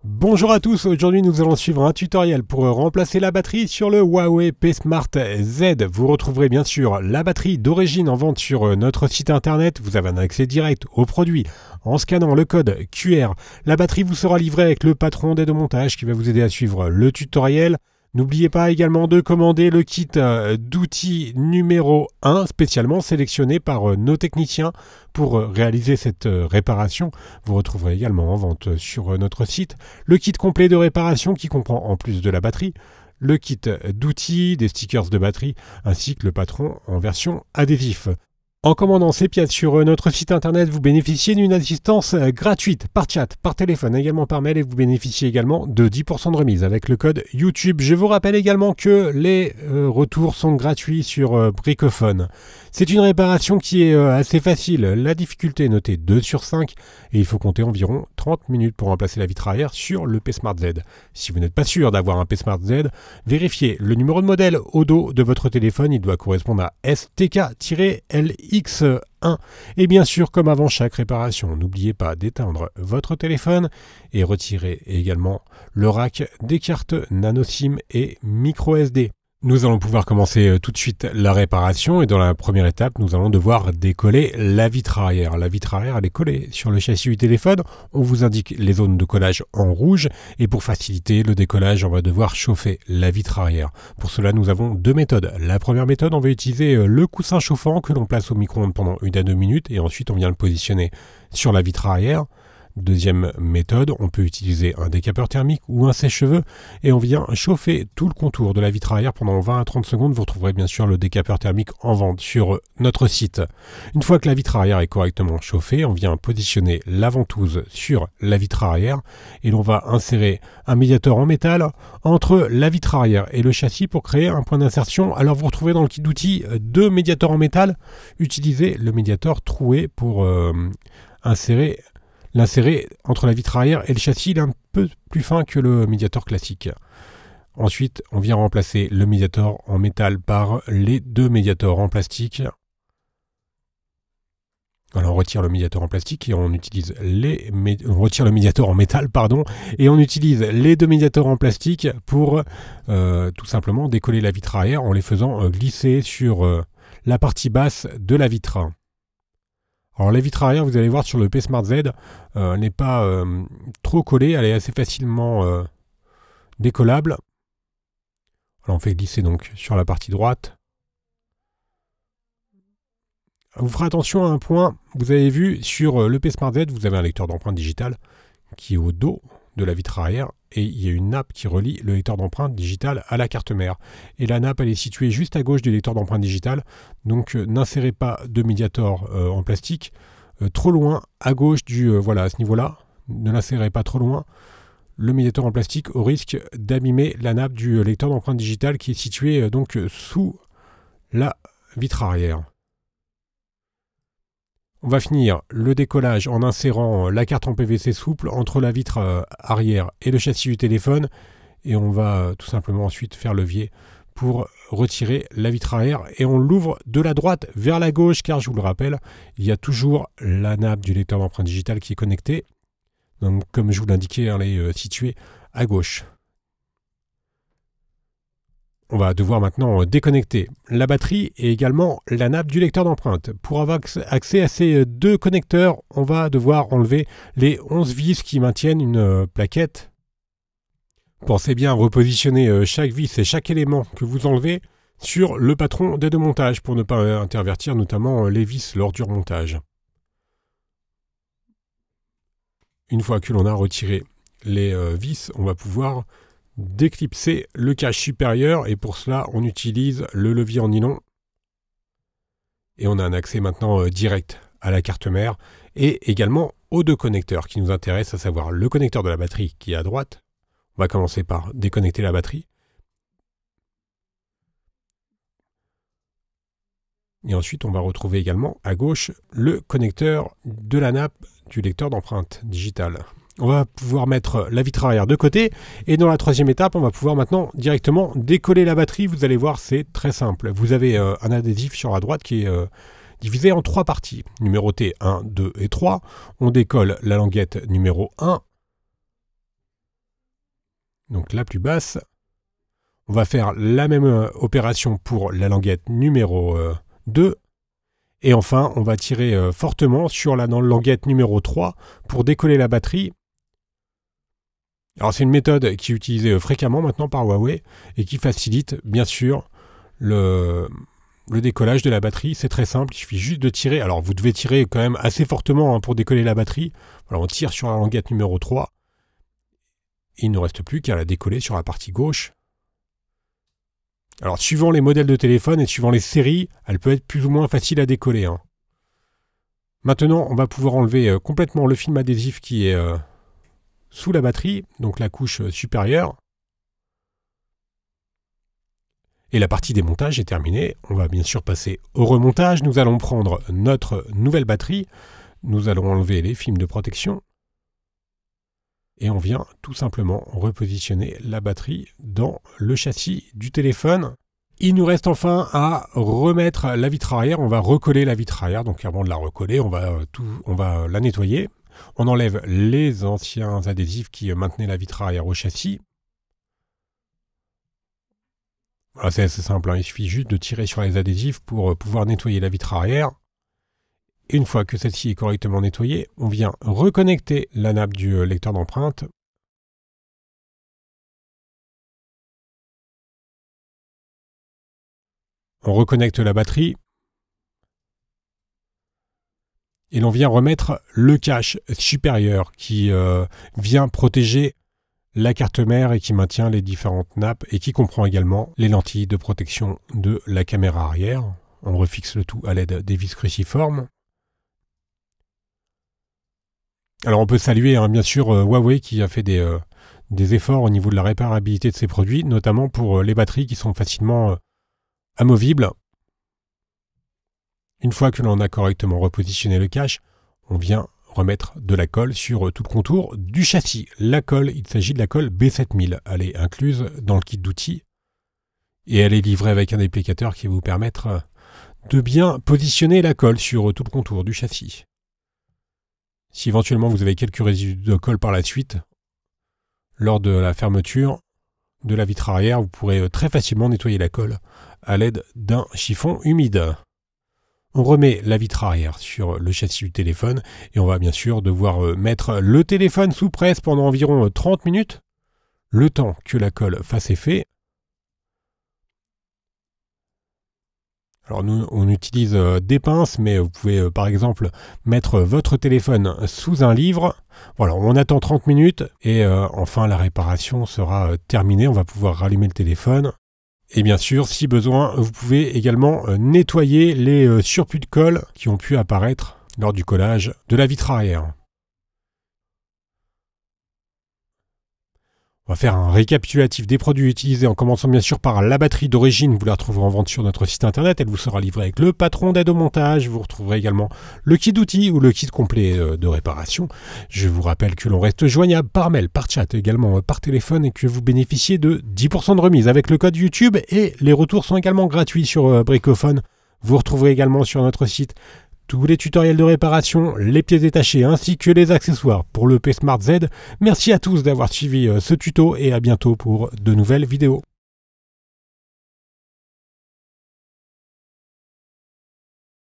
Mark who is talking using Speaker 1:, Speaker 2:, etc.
Speaker 1: Bonjour à tous, aujourd'hui nous allons suivre un tutoriel pour remplacer la batterie sur le Huawei P Smart Z. Vous retrouverez bien sûr la batterie d'origine en vente sur notre site internet, vous avez un accès direct au produit en scannant le code QR. La batterie vous sera livrée avec le patron d'aide au montage qui va vous aider à suivre le tutoriel. N'oubliez pas également de commander le kit d'outils numéro 1, spécialement sélectionné par nos techniciens pour réaliser cette réparation. Vous retrouverez également en vente sur notre site le kit complet de réparation qui comprend en plus de la batterie, le kit d'outils, des stickers de batterie, ainsi que le patron en version adhésif. En commandant ces pièces sur notre site internet, vous bénéficiez d'une assistance gratuite par chat, par téléphone, également par mail et vous bénéficiez également de 10% de remise avec le code YouTube. Je vous rappelle également que les retours sont gratuits sur Bricophone. C'est une réparation qui est assez facile. La difficulté est notée 2 sur 5 et il faut compter environ 30 minutes pour remplacer la vitre arrière sur le P Smart Z. Si vous n'êtes pas sûr d'avoir un P Smart Z, vérifiez le numéro de modèle au dos de votre téléphone. Il doit correspondre à STK-LX1. Et bien sûr, comme avant chaque réparation, n'oubliez pas d'éteindre votre téléphone et retirer également le rack des cartes nano SIM et micro SD. Nous allons pouvoir commencer tout de suite la réparation et dans la première étape, nous allons devoir décoller la vitre arrière. La vitre arrière, elle est collée sur le châssis du téléphone. On vous indique les zones de collage en rouge et pour faciliter le décollage, on va devoir chauffer la vitre arrière. Pour cela, nous avons deux méthodes. La première méthode, on va utiliser le coussin chauffant que l'on place au micro-ondes pendant 1 à 2 minutes et ensuite on vient le positionner sur la vitre arrière. Deuxième méthode, on peut utiliser un décapeur thermique ou un sèche-cheveux et on vient chauffer tout le contour de la vitre arrière pendant 20 à 30 secondes. Vous retrouverez bien sûr le décapeur thermique en vente sur notre site. Une fois que la vitre arrière est correctement chauffée, on vient positionner la ventouse sur la vitre arrière et l'on va insérer un médiateur en métal entre la vitre arrière et le châssis pour créer un point d'insertion. Alors vous retrouverez dans le kit d'outils 2 médiateurs en métal. Utilisez le médiateur troué pour l'insérer entre la vitre arrière et le châssis, il est un peu plus fin que le médiateur classique. Ensuite, on vient remplacer le médiateur en métal par les 2 médiateurs en plastique. Alors, on retire le médiateur en plastique et on utilise on retire le médiateur en métal, pardon, et on utilise les 2 médiateurs en plastique pour tout simplement décoller la vitre arrière en les faisant glisser sur la partie basse de la vitre. Alors la vitre arrière, vous allez voir sur le P Smart Z, n'est pas trop collée, elle est assez facilement décollable. Alors on fait glisser donc sur la partie droite. Vous ferez attention à un point, vous avez vu sur le P Smart Z, vous avez un lecteur d'empreintes digitales qui est au dos de la vitre arrière et il y a une nappe qui relie le lecteur d'empreintes digitales à la carte mère. Et la nappe elle est située juste à gauche du lecteur d'empreintes digitales, donc n'insérez pas de médiator en plastique trop loin à gauche voilà à ce niveau-là, ne l'insérez pas trop loin. Le médiator en plastique au risque d'abîmer la nappe du lecteur d'empreintes digitales qui est situé donc sous la vitre arrière. On va finir le décollage en insérant la carte en PVC souple entre la vitre arrière et le châssis du téléphone et on va tout simplement ensuite faire levier pour retirer la vitre arrière et on l'ouvre de la droite vers la gauche car je vous le rappelle, il y a toujours la nappe du lecteur d'empreintes digitales qui est connectée. Donc comme je vous l'indiquais, elle est située à gauche. On va devoir maintenant déconnecter la batterie et également la nappe du lecteur d'empreintes. Pour avoir accès à ces 2 connecteurs, on va devoir enlever les 11 vis qui maintiennent une plaquette. Pensez bien à repositionner chaque vis et chaque élément que vous enlevez sur le patron d'aide au montage pour ne pas intervertir notamment les vis lors du remontage. Une fois que l'on a retiré les vis, on va pouvoir déclipser le cache supérieur et pour cela on utilise le levier en nylon et on a un accès maintenant direct à la carte mère et également aux 2 connecteurs qui nous intéressent, à savoir le connecteur de la batterie qui est à droite. On va commencer par déconnecter la batterie et ensuite on va retrouver également à gauche le connecteur de la nappe du lecteur d'empreintes digitales. On va pouvoir mettre la vitre arrière de côté et dans la 3e étape, on va pouvoir maintenant directement décoller la batterie. Vous allez voir, c'est très simple. Vous avez un adhésif sur la droite qui est divisé en 3 parties, numérotées 1, 2 et 3. On décolle la languette numéro 1 donc la plus basse. On va faire la même opération pour la languette numéro 2. Et enfin, on va tirer fortement sur la languette numéro 3 pour décoller la batterie. Alors c'est une méthode qui est utilisée fréquemment maintenant par Huawei et qui facilite bien sûr le décollage de la batterie. C'est très simple, il suffit juste de tirer. Alors vous devez tirer quand même assez fortement pour décoller la batterie. Voilà, on tire sur la languette numéro 3. Il ne reste plus qu'à la décoller sur la partie gauche. Alors, suivant les modèles de téléphone et suivant les séries, elle peut être plus ou moins facile à décoller. Maintenant, on va pouvoir enlever complètement le film adhésif qui est sous la batterie, donc la couche supérieure. Et la partie démontage est terminée. On va bien sûr passer au remontage. Nous allons prendre notre nouvelle batterie. Nous allons enlever les films de protection. Et on vient tout simplement repositionner la batterie dans le châssis du téléphone. Il nous reste enfin à remettre la vitre arrière. On va recoller la vitre arrière. Donc avant de la recoller, on va la nettoyer. On enlève les anciens adhésifs qui maintenaient la vitre arrière au châssis. Voilà, c'est assez simple, il suffit juste de tirer sur les adhésifs pour pouvoir nettoyer la vitre arrière. Et une fois que celle-ci est correctement nettoyée, on vient reconnecter la nappe du lecteur d'empreintes. On reconnecte la batterie. Et l'on vient remettre le cache supérieur qui vient protéger la carte mère et qui maintient les différentes nappes et qui comprend également les lentilles de protection de la caméra arrière. On refixe le tout à l'aide des vis cruciformes. Alors on peut saluer bien sûr Huawei qui a fait des efforts au niveau de la réparabilité de ses produits, notamment pour les batteries qui sont facilement amovibles. Une fois que l'on a correctement repositionné le cache, on vient remettre de la colle sur tout le contour du châssis. La colle, il s'agit de la colle B7000. Elle est incluse dans le kit d'outils et elle est livrée avec un applicateur qui va vous permettre de bien positionner la colle sur tout le contour du châssis. Si éventuellement vous avez quelques résidus de colle par la suite, lors de la fermeture de la vitre arrière, vous pourrez très facilement nettoyer la colle à l'aide d'un chiffon humide. On remet la vitre arrière sur le châssis du téléphone et on va bien sûr devoir mettre le téléphone sous presse pendant environ 30 minutes, le temps que la colle fasse effet. Alors nous, on utilise des pinces, mais vous pouvez par exemple mettre votre téléphone sous un livre. Voilà, on attend 30 minutes et enfin la réparation sera terminée. On va pouvoir rallumer le téléphone. Et bien sûr, si besoin, vous pouvez également nettoyer les surplus de colle qui ont pu apparaître lors du collage de la vitre arrière. On va faire un récapitulatif des produits utilisés en commençant bien sûr par la batterie d'origine. Vous la retrouverez en vente sur notre site internet. Elle vous sera livrée avec le patron d'aide au montage. Vous retrouverez également le kit d'outils ou le kit complet de réparation. Je vous rappelle que l'on reste joignable par mail, par chat, également par téléphone et que vous bénéficiez de 10% de remise avec le code YouTube et les retours sont également gratuits sur Bricophone. Vous retrouverez également sur notre site tous les tutoriels de réparation, les pièces détachées ainsi que les accessoires pour le P Smart Z. Merci à tous d'avoir suivi ce tuto et à bientôt pour de nouvelles vidéos.